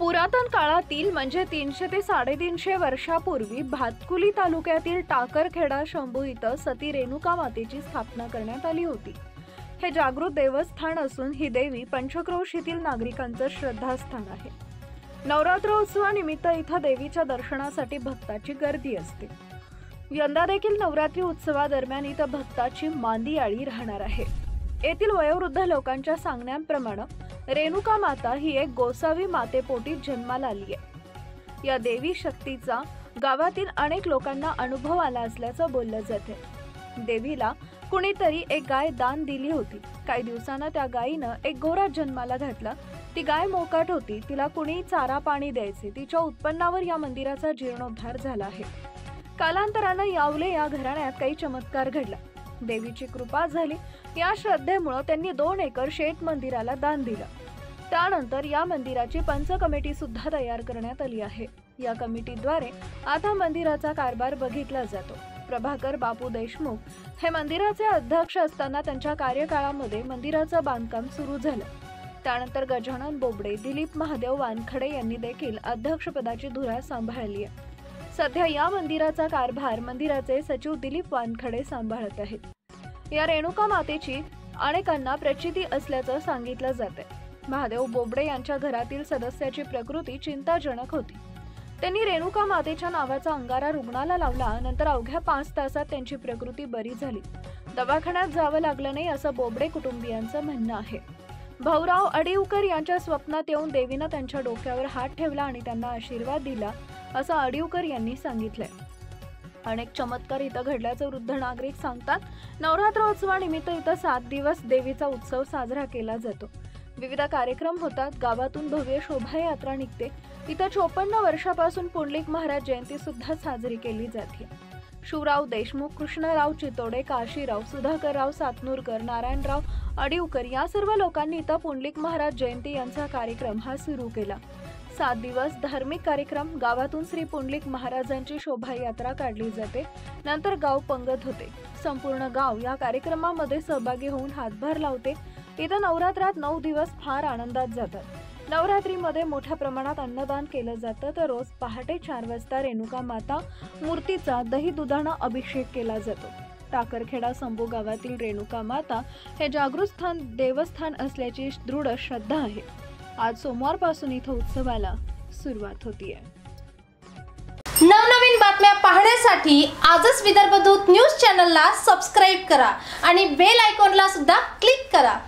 पुरातन काळातील म्हणजे 300 ते 350 वर्षापूर्वी भातकुली तालुक्यातील टाकरखेडा शंभू इथं सती रेणुका मातेची स्थापना करण्यात आली होती। हे जागृत देवस्थान असून ही देवी पंचक्रोशीतील नागरिकांचं श्रद्धास्थान आहे। नवरात्रोत्सवानिमित्त इथं देवीच्या दर्शनासाठी भक्तांची गर्दी असते। यंदा देखील नवरात्री उत्सवादरम्यान इथं भक्तांची मांदियाळी राहणार आहे। येथील वयोवृद्ध लोकांच्या सांगण्याप्रमाणे रेणुका माता ही एक गोसावी मातेपोटी जन्माला आली आहे। या देवी शक्तीचा गावातील अनेक लोकांना अनुभव आला असल्याचं बोललं जाते। देवीला कुणीतरी एक गाय दान दिली होती। काही दिवसांना त्या गायीनं एक घोडा जन्माला घातला। ती गाय मोकाट होती, तिला कुणी चारा पाणी द्यायचे। तिच्या उत्पन्नावर या मंदिराचा जीर्णोद्धार झाला आहे। कालांतरानं यावले या घराण्यात काही चमत्कार घडला। देवीची कृपा झाली। या श्रद्धेमुळे त्यांनी 2 एकर शेत मंदिराला दान दिलं। त्यानंतर या मंदिराची पंच कमिटी सुद्धा तयार करण्यात आली आहे। या कमिटीद्वारे आता मंदिराचा कारभार बघितला जातो। प्रभाकर बापू देशमुख हे मंदिराचे अध्यक्ष असताना त्यांच्या कार्यकाळामध्ये मंदिराचं बांधकाम सुरू झालं। त्यानंतर गजानन बोबडे, दिलीप महादेव वानखडे यांनी देखील अध्यक्षपदाची धुरा सांभाळली आहे। सध्या या मंदिराचा कारभार मंदिराचे सचिव दिलीप वानखडे सांभाळत आहेत। या रेणुका मातेची अनेकांना प्रचिती असल्याचं सांगितलं जाते। महादेव बोबडे यांच्या घरातील सदस्याची प्रकृती चिंताजनक होती। त्यांनी रेणुका मातेच्या नावाचा अंगारा रुग्णाला लावला। नंतर अवघ्या 5 तासात त्यांची प्रकृती बरी झाली। दवाखान्यात जावं लागलं नाही असं बोबडे कुटुंबियांचं म्हणणं आहे। भाऊराव अडिवकर यांच्या स्वप्नात येऊन देवीनं त्यांच्या डोक्यावर हात ठेवला आणि त्यांना आशीर्वाद दिला असं अडिवकर यांनी सांगितलंय। अनेक चमत्कार इथं घडल्याचं वृद्ध नागरिक सांगतात। नवरात्रोत्सवानिमित्त इथं 7 दिवस देवीचा उत्सव साजरा केला जातो। विविध कार्यक्रम होतात। गावातून भव्य शोभायात्रा निघते। इथं 54 वर्षापासून पुंडलिक महाराज जयंती सुद्धा साजरी केली जाते। शिवराव देशमुख, कृष्णराव चितोडे, काशीराव, सुधाकरराव सातनूरकर, नारायणराव अडिवकर या सर्व लोकांनी इथं पुंडलिक महाराज जयंती यांचा कार्यक्रम हा सुरू केला। 7 दिवस धार्मिक कार्यक्रम। गावातून श्री पुंडलिक महाराजांची शोभायात्रा काढली जाते। नंतर गाव पंगत होते। संपूर्ण गाव या कार्यक्रमामध्ये सहभागी होऊन हातभार लावते। इथं नवरात्रात 9 दिवस फार आनंदात जातात। नवरात्रीमध्ये मोठ्या प्रमाणात अन्नदान केलं जातं। तर रोज पहाटे 4 वाजता रेणुका माता मूर्तीचा दही दुधानं अभिषेक केला जातो। टाकरखेडा शंभू गावातील रेणुका माता हे जागृत देवस्थान असल्याची दृढ श्रद्धा आहे। आज सोमवारपासून इथं उत्सवाला सुरुवात होतीये। नवनवीन बातम्या पाहण्यासाठी आजच विदर्भ दूत न्यूज चॅनलला सबस्क्राईब करा आणि बेल आयकॉनला सुद्धा क्लिक करा।